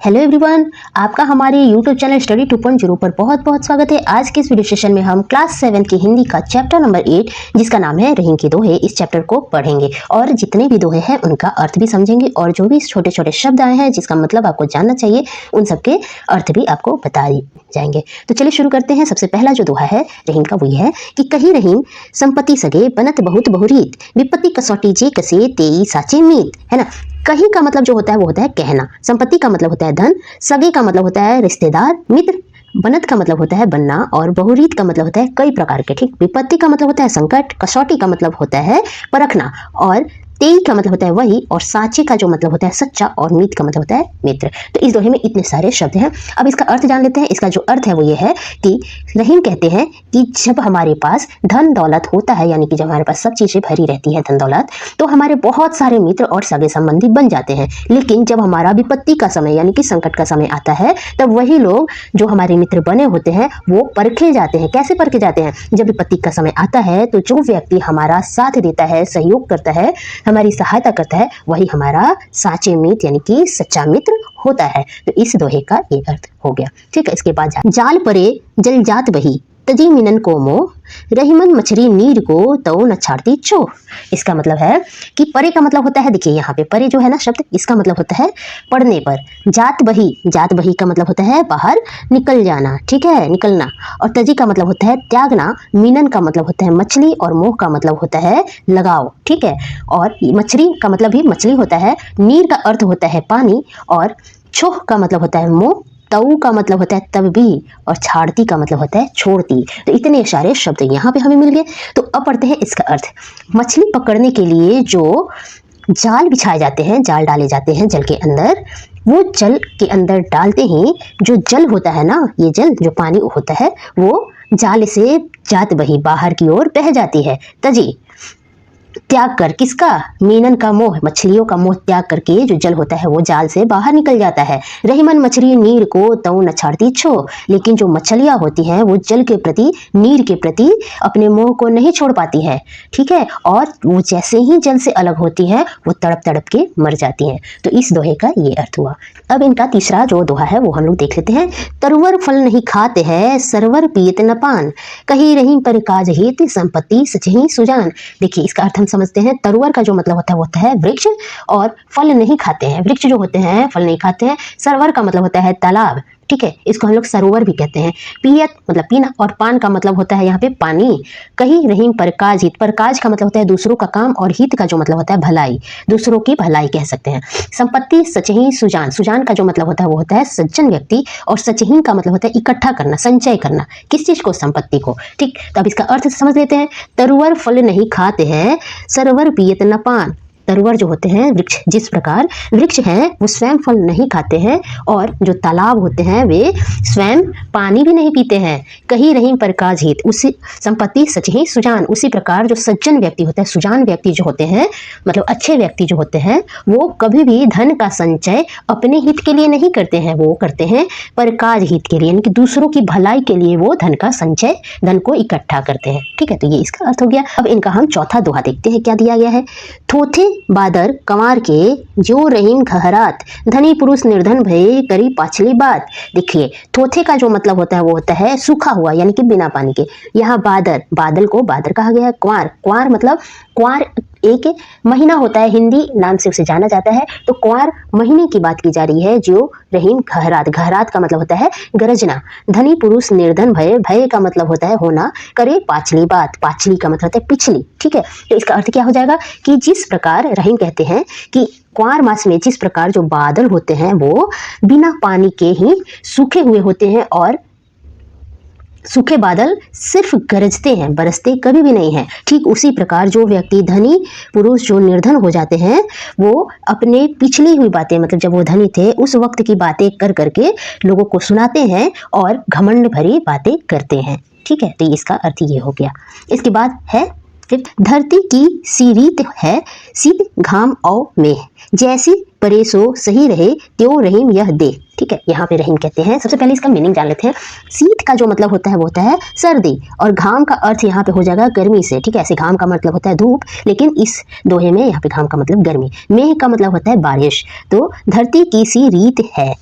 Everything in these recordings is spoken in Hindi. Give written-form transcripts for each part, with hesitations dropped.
हेलो एवरीवन, आपका हमारे यूट्यूब चैनल स्टडी 2.0 पर बहुत बहुत स्वागत है। आज के इस वीडियो सेशन में हम क्लास 7 की हिंदी का चैप्टर नंबर 8 जिसका नाम है रहीम के दोहे, इस चैप्टर को पढ़ेंगे और जितने भी दोहे हैं उनका अर्थ भी समझेंगे और जो भी छोटे छोटे शब्द आए हैं जिसका मतलब आपको जानना चाहिए उन सबके अर्थ भी आपको बताए जाएंगे। तो चलिए शुरू करते हैं। सबसे पहला जो दोहा है रहीम का वही है कि कही रहीम संपत्ति सगे बनत बहुत बहुरीत, विपत्ति कसौटी जे कसे तेई साचे मीत, है ना। कही का मतलब जो होता है वो होता है कहना, संपत्ति का मतलब होता है धन, सगे का मतलब होता है रिश्तेदार, मित्र, बनत का मतलब होता है बनना और बहुरीत का मतलब होता है कई प्रकार के। ठीक, विपत्ति का मतलब होता है संकट, कसौटी का मतलब होता है परखना और तेई का मतलब होता है वही और साचे का जो मतलब होता है सच्चा और मीत का मतलब होता है मित्र। तो इस दोहे में इतने सारे शब्द हैं। अब इसका अर्थ जान लेते हैं। इसका जो अर्थ है वो ये है कि रहीम कहते हैं कि जब हमारे पास धन दौलत होता है, यानी कि जब हमारे पास सब चीज़ें भरी रहती है धन दौलत, तो हमारे बहुत सारे मित्र और सगे संबंधी बन जाते हैं। लेकिन जब हमारा विपत्ति का समय यानी कि संकट का समय आता है तब वही लोग जो हमारे मित्र बने होते हैं वो परखे जाते हैं। कैसे परखे जाते हैं? जब विपत्ति का समय आता है तो जो व्यक्ति हमारा साथ देता है, सहयोग करता है, हमारी सहायता करता है, वही हमारा साचे मित्र यानी कि सच्चा मित्र होता है। तो इस दोहे का ये अर्थ हो गया। ठीक है, इसके बाद जाल परे जल जात बही तजी मिनन को मोह, रहीमन मछरी नीर को तो न छाड़ती चो। इसका मतलब है कि परे का मतलब होता है, देखिए यहाँ पे परे जो है ना शब्द, इसका मतलब होता है पढ़ने पर। जात बही का मतलब होता है बाहर निकल जाना, ठीक है, निकलना। और तजी का मतलब होता है त्यागना, मीनन का मतलब होता है मछली और मोह का मतलब होता है लगाव, ठीक है। और मछली का मतलब भी मछली होता है, नीर का अर्थ होता है पानी और छोह का मतलब होता है मोह, तऊ का मतलब होता है तब भी और छाड़ती का मतलब होता है छोड़ती। तो इतने सारे शब्द यहाँ पे हमें मिल गए। तो अब पढ़ते हैं इसका अर्थ। मछली पकड़ने के लिए जो जाल बिछाए जाते हैं, जाल डाले जाते हैं जल के अंदर, वो जल के अंदर डालते ही जो जल होता है ना, ये जल जो पानी होता है वो जाल से जात बही बाहर की ओर बह जाती है। तजी त्याग कर, किसका? मीनन का मोह, मछलियों का मोह त्याग करके जो जल होता है वो जाल से बाहर निकल जाता है। रहीमन मछली नीर को तऊ न छाड़ती छो, लेकिन जो मछलियां होती हैं वो जल के प्रति, नीर के प्रति अपने मोह को नहीं छोड़ पाती है, ठीक है। और वो जैसे ही जल से अलग होती है वो तड़प तड़प के मर जाती हैं। तो इस दोहे का ये अर्थ हुआ। अब इनका तीसरा जो दोहा है वो हम लोग देख लेते हैं। तरुवर फल नहीं खाते हैं सरवर पियत न पान, कही रहीम पर काज हेत संपत्ति सचही सुजान। देखिए इसका अर्थ हम समझते हैं। तरुवर का जो मतलब होता है वो होता है वृक्ष और फल नहीं खाते हैं। वृक्ष जो होते हैं फल नहीं खाते हैं। सरवर का मतलब होता है तालाब, ठीक है, इसको हम लोग सरोवर भी कहते हैं। पियत मतलब पीना और पान का मतलब होता है यहाँ पे पानी। कहीं रहीम परकाज हित, परकाज का मतलब होता है दूसरों का काम और हित का जो मतलब होता है भलाई, दूसरों की भलाई कह सकते हैं। संपत्ति सचही सुजान, सुजान का जो मतलब होता है वो होता है सज्जन व्यक्ति और सचही का मतलब होता है इकट्ठा करना, संचय करना। किस चीज को? संपत्ति को। ठीक, तो अब इसका अर्थ समझ लेते हैं। तरुवर फल नहीं खाते हैं सरवर पियत न पान। तरुवर जो होते हैं वृक्ष, जिस प्रकार वृक्ष हैं वो स्वयं फल नहीं खाते हैं और जो तालाब होते हैं वे स्वयं पानी भी नहीं पीते हैं। कहीं रहीम परकाज हित, उसी संपत्ति सच ही सुजान, उसी प्रकार जो सज्जन व्यक्ति होता है, सुजान व्यक्ति जो होते हैं मतलब अच्छे व्यक्ति जो होते हैं वो कभी भी धन का संचय अपने हित के लिए नहीं करते हैं, वो करते हैं परकाज हित के लिए, यानी कि दूसरों की भलाई के लिए वो धन का संचय, धन को इकट्ठा करते हैं। ठीक है, तो ये इसका अर्थ हो गया। अब इनका हम चौथा दोहा देखते हैं क्या दिया गया है। थोथे बादर कंवार के जो रहीम घहरात, धनी पुरुष निर्धन भये करी पाछली बात। देखिए थोथे का जो मतलब होता है वो होता है सूखा हुआ यानी कि बिना पानी के। यहाँ बादर, बादल को बादर कहा गया है। क्वार, क्वार मतलब क्वार एक महीना होता है, हिंदी नाम से उसे जाना जाता है। तो क्वार महीने की बात की जा रही है। जो रहीम घहरात, घहरात का मतलब होता है गरजना। धनी पुरुष निर्धन भय, भय का मतलब होता है होना, करे पाछली बात, पाछली का मतलब होता है पिछली। ठीक है, तो इसका अर्थ क्या हो जाएगा कि जिस प्रकार रहीम कहते हैं कि क्वार मास में जिस प्रकार जो बादल होते हैं वो बिना पानी के ही सूखे हुए होते हैं और सूखे बादल सिर्फ गरजते हैं, बरसते कभी भी नहीं है। ठीक उसी प्रकार जो व्यक्ति धनी पुरुष जो निर्धन हो जाते हैं वो अपने पिछली हुई बातें, मतलब जब वो धनी थे उस वक्त की बातें कर करके लोगों को सुनाते हैं और घमंड भरी बातें करते हैं। ठीक है, तो इसका अर्थ ये हो गया। इसके बाद है फिर धरती की सी रीत है शीत घाम औ में, जैसी परेसो सही रहे त्यो रहीम यह दे। ठीक है, यहाँ पे रहीम कहते हैं। सबसे पहले इसका मीनिंग जान लेते हैं। शीत का जो मतलब होता है वो होता है सर्दी और घाम का अर्थ यहाँ पे हो जाएगा गर्मी से। ठीक है, ऐसे घाम का मतलब होता है धूप, लेकिन इस दोहे में यहाँ पे घाम का मतलब गर्मी। मेह का मतलब होता है बारिश। तो धरती की सी रीत है,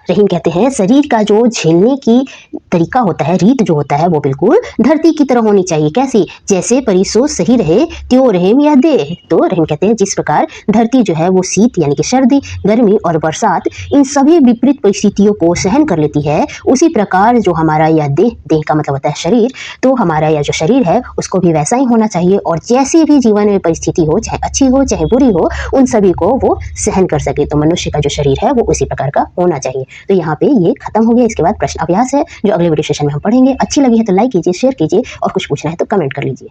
रहीम कहते हैं शरीर का जो झेलने की तरीका होता है, रीत जो होता है, वो बिल्कुल धरती की तरह होनी चाहिए। कैसी? जैसे परिसो सही रहे त्यों रहेम या देह। तो रहीम कहते हैं जिस प्रकार धरती जो है वो शीत यानी कि सर्दी, गर्मी और बरसात इन सभी विपरीत परिस्थितियों को सहन कर लेती है, उसी प्रकार जो हमारा यह देह, देह का मतलब होता है शरीर, तो हमारा यह जो शरीर है उसको भी वैसा ही होना चाहिए और जैसी भी जीवन में परिस्थिति हो, चाहे अच्छी हो चाहे बुरी हो, उन सभी को वो सहन कर सके। तो मनुष्य का जो शरीर है वो उसी प्रकार का होना चाहिए। तो यहाँ पे ये खत्म हो गया। इसके बाद प्रश्न अभ्यास है जो अगले वीडियो सेशन में हम पढ़ेंगे। अच्छी लगी है तो लाइक कीजिए, शेयर कीजिए और कुछ पूछना है तो कमेंट कर लीजिए।